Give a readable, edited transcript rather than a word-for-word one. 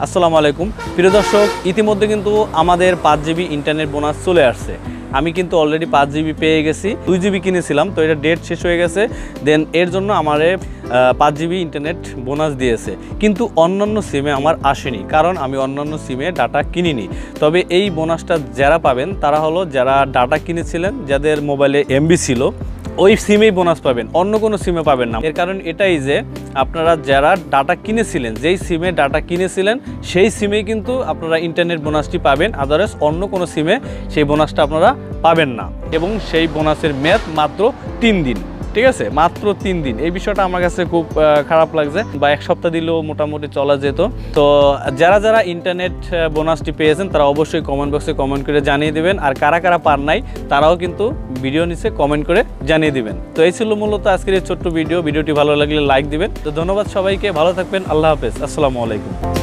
আসসালামু আলাইকুম প্রিয় দর্শক, ইতিমধ্যে কিন্তু আমাদের 5 জিবি ইন্টারনেট বোনাস চলে আসছে। আমি কিন্তু অলরেডি 5 জিবি পেয়ে গেছি। 2 জিবি কিনেছিলাম, তো এটা ডেট শেষ হয়ে গেছে। দেন এর জন্য আমারে 5 জিবি ইন্টারনেট বোনাস দিয়েছে, কিন্তু অন্যান্য সিমে আমার আসেনি, কারণ আমি অন্যান্য সিমে ডাটা কিনিনি। তবে এই বোনাসটা যারা পাবেন তারা হলো যারা ডাটা কিনেছিলেন, যাদের মোবাইলে এমবি ছিল, ওই সিমেই বোনাস পাবেন, অন্য কোনো সিমে পাবেন না। এর কারণ এটাই যে আপনারা যারা ডাটা কিনেছিলেন, যেই সিমে ডাটা কিনেছিলেন সেই সিমেই কিন্তু আপনারা ইন্টারনেট বোনাসটি পাবেন। আদারওয়াইজ অন্য কোনো সিমে সেই বোনাসটা আপনারা পাবেন না, এবং সেই বোনাসের মেয়াদ মাত্র 3 দিন। ঠিক আছে, মাত্র 3 দিন। এই বিষয়টা আমার কাছে খুব খারাপ লাগছে, বা 1 সপ্তাহ দিলেও মোটামুটি চলা যেত। তো যারা যারা ইন্টারনেট বোনাসটি পেয়েছেন তারা অবশ্যই কমেন্ট বক্সে কমেন্ট করে জানিয়ে দেবেন, আর কারা কারা পান নাই তারাও কিন্তু ভিডিও নিচে কমেন্ট করে জানিয়ে দিবেন। তো এই ছিল মূলত আজকের এই ছোট্ট ভিডিওটি ভালো লাগলে লাইক দিবেন। তো ধন্যবাদ সবাইকে, ভালো থাকবেন, আল্লাহ হাফেজ, আসসালামু আলাইকুম।